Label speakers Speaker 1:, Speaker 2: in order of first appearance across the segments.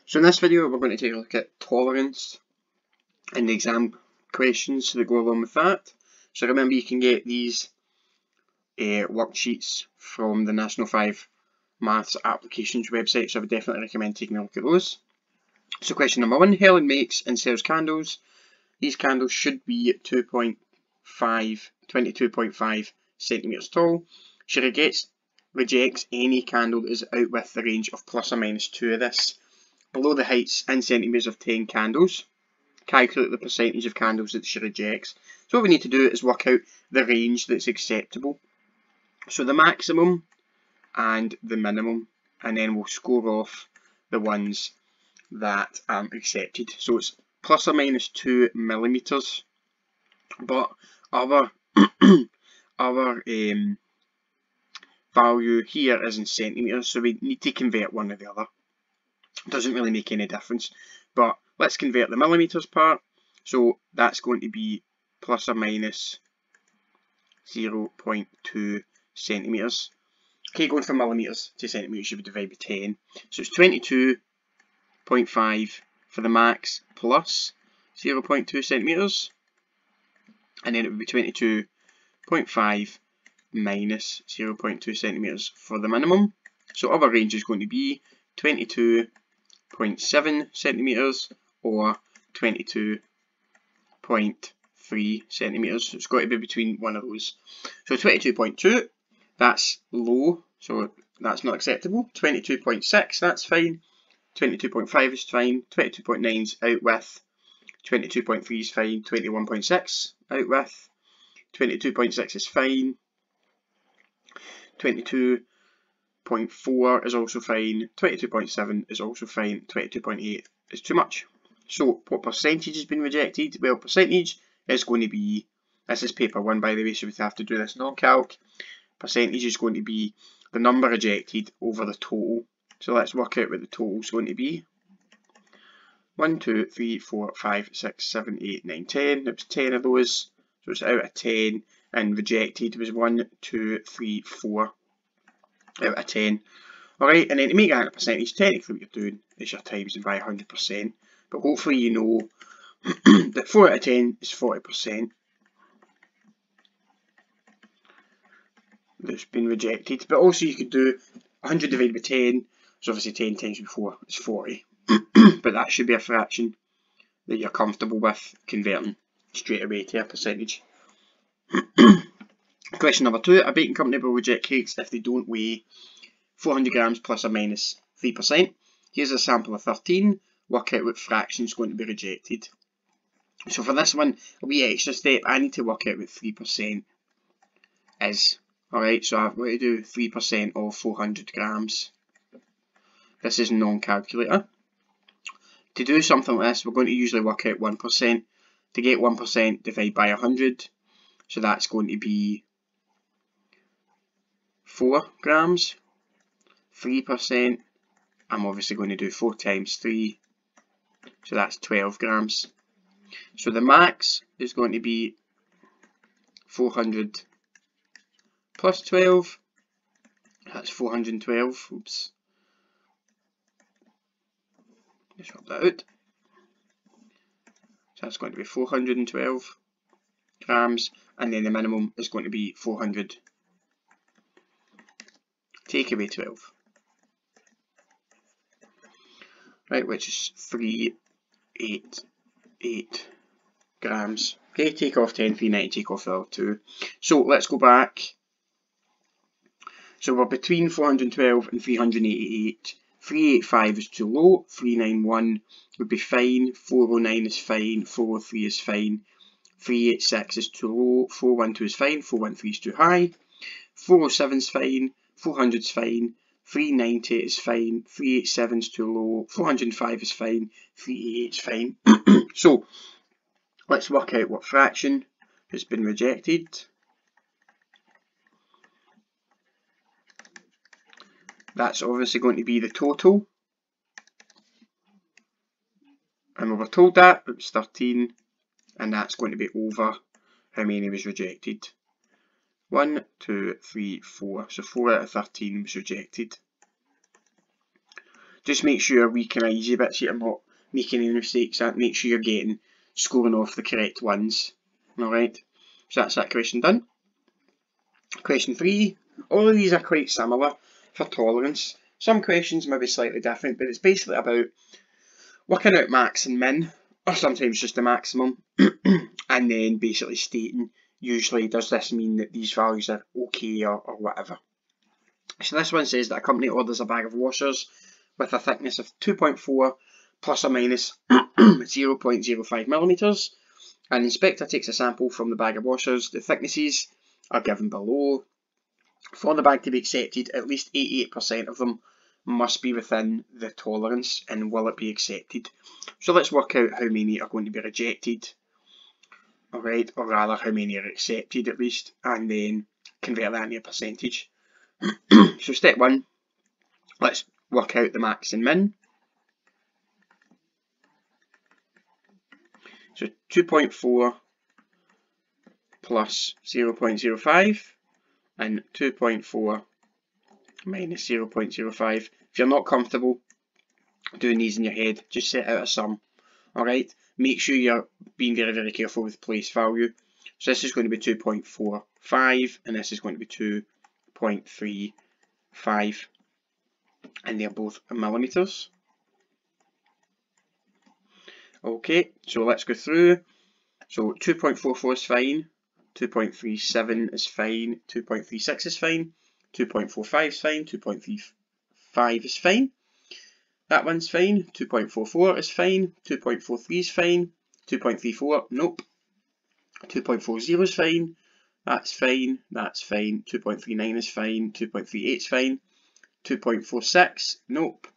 Speaker 1: So in this video we're going to take a look at tolerance and the exam questions that go along with that. So remember, you can get these worksheets from the National 5 Maths Applications website, so I would definitely recommend taking a look at those. So question number 1, Helen makes and sells candles. These candles should be 22.5 centimetres tall. She rejects any candle that is out with the range of plus or minus 2 of this. Below the heights in centimetres of 10 candles, calculate the percentage of candles that she rejects. So what we need to do is work out the range that's acceptable. So the maximum and the minimum, and then we'll score off the ones that aren't accepted. So it's plus or minus 2 millimetres, but our value here is in centimetres, so we need to convert one or the other. Doesn't really make any difference, but let's convert the millimetres part. So that's going to be plus or minus 0.2 centimetres. Okay, going from millimetres to centimetres, you would divide by 10. So it's 22.5 for the max plus 0.2 centimetres, and then it would be 22.5 minus 0.2 centimetres for the minimum. So our range is going to be 22.7 centimetres or 22.3 centimetres. So it's got to be between one of those. So 22.2, that's low, so that's not acceptable. 22.6, that's fine. 22.5 is fine. 22.9 is out with. 22.3 is fine. 21.6 out with. 22.6 is fine. 22.4 is also fine. 22.7 is also fine. 22.8 is too much. So what percentage has been rejected? Well, percentage is going to be, this is paper 1 by the way, so we have to do this non-calc. Percentage is going to be the number rejected over the total. So let's work out what the total is going to be. 1, 2, 3, 4, 5, 6, 7, 8, 9, 10. It was 10 of those. So it's out of 10, and rejected was 1, 2, 3, 4 out of 10. Alright, and then to make that a percentage, technically what you're doing is you're timesing by 100%. But hopefully you know that 4 out of 10 is 40%. That's been rejected. But also you could do 100 divided by 10, so obviously 10 times by 4 is 40. But that should be a fraction that you're comfortable with converting straight away to a percentage. Question number 2, a baking company will reject cakes if they don't weigh 400 grams plus or minus 3%. Here's a sample of 13. Work out what fraction is going to be rejected. So for this one, a wee extra step, I need to work out what 3% is. Alright, so I'm going to do 3% of 400 grams. This is non-calculator. To do something like this, we're going to usually work out 1%. To get 1%, divide by 100. So that's going to be 4 grams. 3%, I'm obviously going to do 4 times 3. So that's 12 grams. So the max is going to be 400 plus 12. That's 412. Oops. Let's swap that out. So that's going to be 412 grams, and then the minimum is going to be 400. Take away 12. Right, which is 388 grams. Okay, take off 10, 390, take off the other 2. So let's go back. So we're between 412 and 388. 385 is too low, 391 would be fine, 409 is fine, 403 is fine, 386 is too low, 412 is fine, 413 is too high, 407 is fine, 400 is fine, 390 is fine, 387 is too low, 405 is fine, 388 is fine. So let's work out what fraction has been rejected. That's obviously going to be the total. And we were told that it was 13, and that's going to be over how many was rejected. 1, 2, 3, 4. So 4 out of 13 was rejected. just make sure we kind of easy bits you're not making any mistakes. Make sure you're scoring off the correct ones. Alright, so that's that question done. Question 3. All of these are quite similar for tolerance. Some questions may be slightly different, but it's basically about working out max and min, or sometimes just the maximum, and then basically stating, usually does this mean that these values are okay or whatever. So this one says that a company orders a bag of washers with a thickness of 2.4 plus or minus 0.05 millimeters. An inspector takes a sample from the bag of washers. The thicknesses are given below. For the bag to be accepted, at least 88% of them must be within the tolerance, and will it be accepted? So let's work out how many are going to be rejected, alright, or rather how many are accepted at least, and then convert that into a percentage. So step 1, let's work out the max and min. So 2.4 plus 0.05 and 2.4 minus 0.05. If you're not comfortable doing these in your head, just set out a sum. Alright, make sure you're being very, very careful with place value. So this is going to be 2.45 and this is going to be 2.35, and they're both millimeters. Okay, so let's go through. So 2.44 is fine, 2.37 is fine, 2.36 is fine, 2.45 is fine, 2.35 is fine, that one's fine, 2.44 is fine, 2.43 is fine, 2.34, nope, 2.40 is fine, that's fine, 2.39 is fine, 2.38 is fine, 2.46, nope,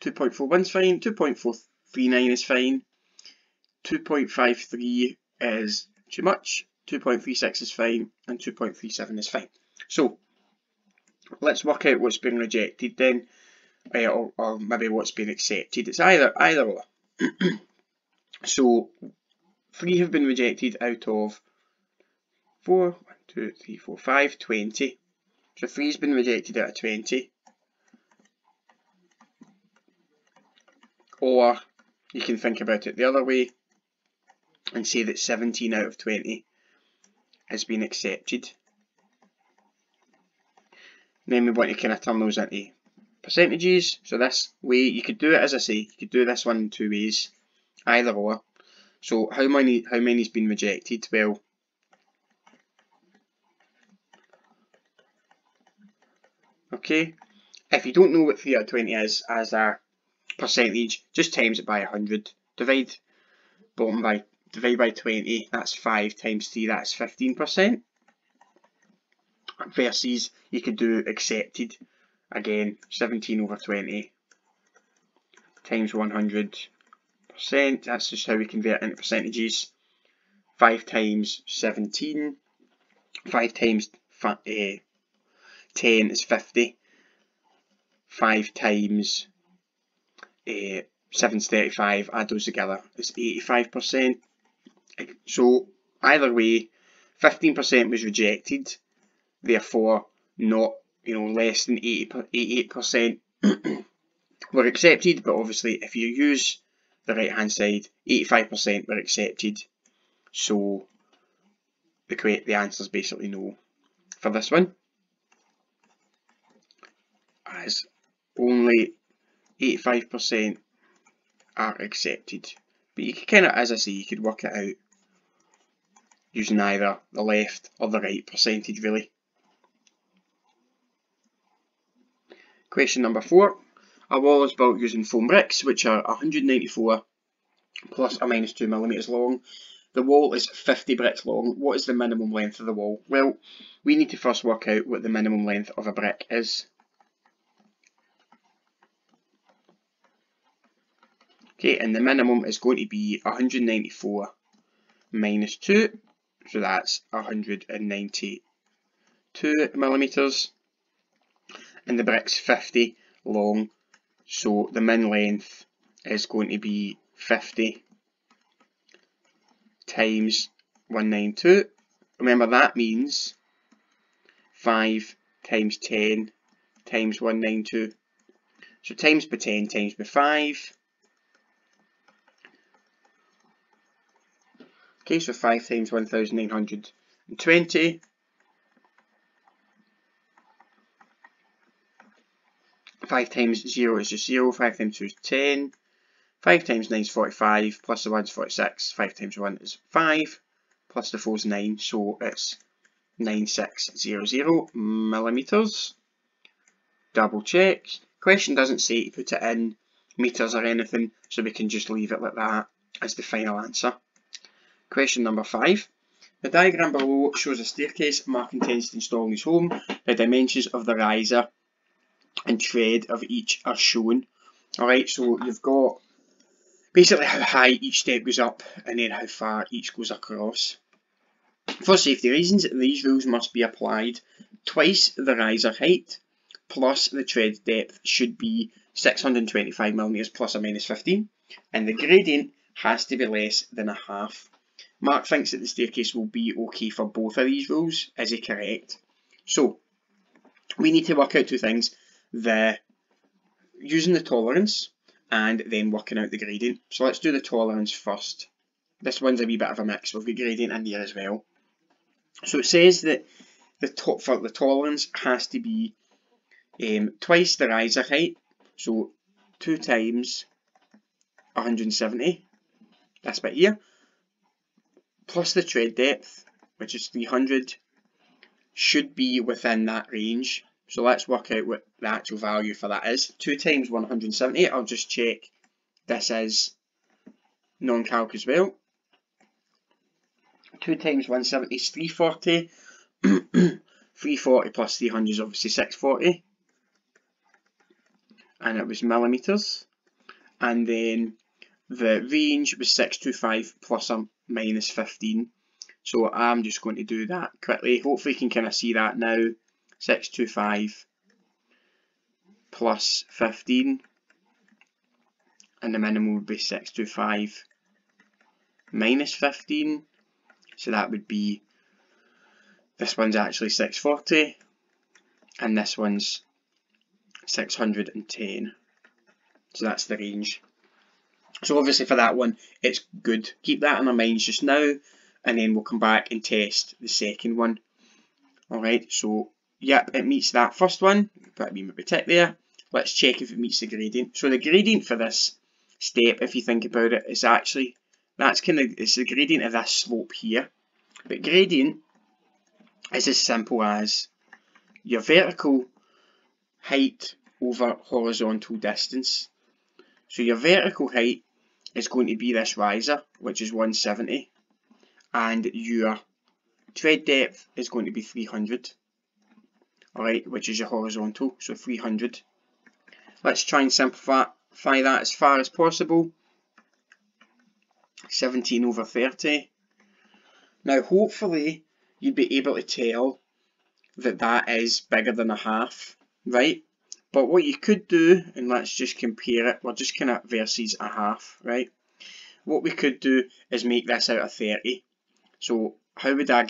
Speaker 1: 2.41 is fine, 2.439 is fine, 2.53 is too much, 2.36 is fine, and 2.37 is fine. So let's work out what's been rejected then, or maybe what's been accepted. It's either or. So 3 have been rejected out of 4, 1, 2, 3, 4, 5, 20. So 3 has been rejected out of 20. Or you can think about it the other way and say that 17 out of 20 has been accepted. Then we want to kind of turn those into percentages. So this way, you could do it, as I say, you could do this one in 2 ways, either or. So how many's been rejected? Well, okay, if you don't know what 3 out of 20 is as a percentage, just times it by 100. Divide by 20, that's 5 times 3, that's 15%. Versus, you could do accepted, again, 17 over 20 times 100%, that's just how we convert into percentages. 5 times 17, 5 times 10 is 50, 5 times 7 is 35, add those together, it's 85%. So either way, 15% was rejected, therefore not, less than 88% were accepted, but obviously if you use the right hand side, 85% were accepted, so the answer is basically no for this one, as only 85% are accepted. But you can kind of, as I say, you could work it out using either the left or the right percentage really. Question number 4. A wall is built using foam bricks, which are 194 plus or minus 2 millimeters long. The wall is 50 bricks long. What is the minimum length of the wall? Well, we need to first work out what the minimum length of a brick is. Okay, and the minimum is going to be 194 minus 2, so that's 192 millimeters. And the brick's 50 long, so the min length is going to be 50 times 192. Remember, that means 5 times 10 times 192. So times by 10 times by 5. Okay, so 5 times 1920. 5 times 0 is just 0, 5 times 2 is 10, 5 times 9 is 45, plus the 1 is 46, 5 times 1 is 5, plus the 4 is 9, so it's 9600 millimetres. Double check. Question doesn't say to put it in metres or anything, so we can just leave it like that as the final answer. Question number 5. The diagram below shows a staircase Mark intends to install in his home. The dimensions of the riser and tread of each are shown. Alright, so you've got basically how high each step goes up and then how far each goes across. For safety reasons, these rules must be applied. Twice the riser height plus the tread depth should be 625mm plus or minus 15, and the gradient has to be less than a half. Mark thinks that the staircase will be okay for both of these rules. Is he correct? So we need to work out two things. Using the tolerance and then working out the gradient. So let's do the tolerance first. This one's a wee bit of a mix. We've got gradient in here as well. So it says that for the tolerance has to be twice the riser height. So 2 times 170, this bit here, plus the tread depth, which is 300, should be within that range. So let's work out what the actual value for that is. 2 times 170, I'll just check this is non-calc as well. 2 times 170 is 340. 340 plus 300 is obviously 640. And it was millimetres. And then the range was 625 plus or minus 15. So I'm just going to do that quickly. Hopefully you can kind of see that now. 625 plus 15, and the minimum would be 625 minus 15, so that would be, this one's actually 640 and this one's 610, so that's the range. So obviously for that one it's good, keep that in our minds just now, and then we'll come back and test the second one. Alright, so yep, it meets that first one. Put a wee tick there. Let's check if it meets the gradient. So the gradient for this step, if you think about it, is actually, it's the gradient of this slope here. But gradient is as simple as your vertical height over horizontal distance. So your vertical height is going to be this riser, which is 170, and your tread depth is going to be 300. Alright, which is your horizontal, so 300. Let's try and simplify that as far as possible. 17 over 30. Now hopefully you'd be able to tell that that is bigger than a half, right? But what you could do, and let's just compare it, we're just kind of versus a half, right? What we could do is make this out of 30. So how would I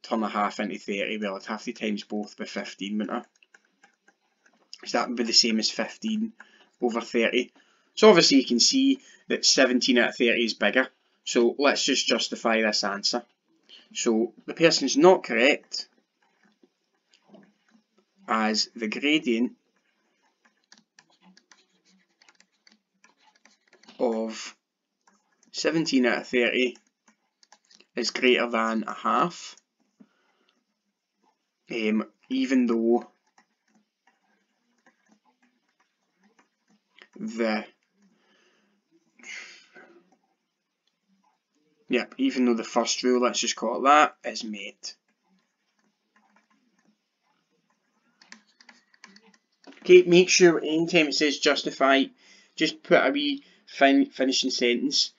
Speaker 1: turn a half into 30? Well, I'd have to times both by 15, wouldn't I? So that would be the same as 15 over 30. So obviously you can see that 17 out of 30 is bigger. So let's just justify this answer. So the person's not correct, as the gradient of 17 out of 30 is greater than a half, even though the first rule, let's just call it that, is met. Okay, make sure anytime it says justify, just put a wee finishing sentence.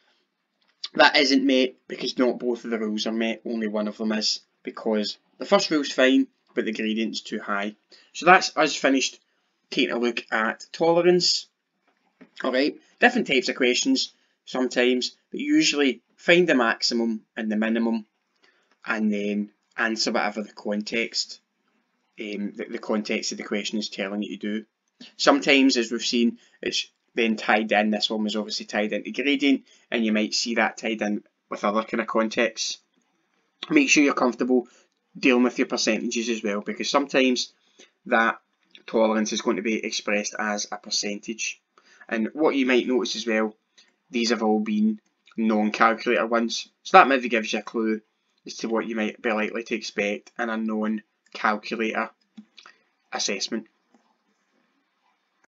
Speaker 1: That isn't met because not both of the rules are met, only one of them is, because the first rule's fine, but the gradient's too high. So that's us finished taking a look at tolerance. Alright, different types of questions sometimes, but usually find the maximum and the minimum, and then answer whatever the context, the context of the question is telling you to do. Sometimes, as we've seen, it's then tied in. This one was obviously tied into gradient, and you might see that tied in with other kind of contexts. Make sure you're comfortable dealing with your percentages as well, because sometimes that tolerance is going to be expressed as a percentage. And what you might notice as well, these have all been non-calculator ones, so that maybe gives you a clue as to what you might be likely to expect in a non-calculator assessment.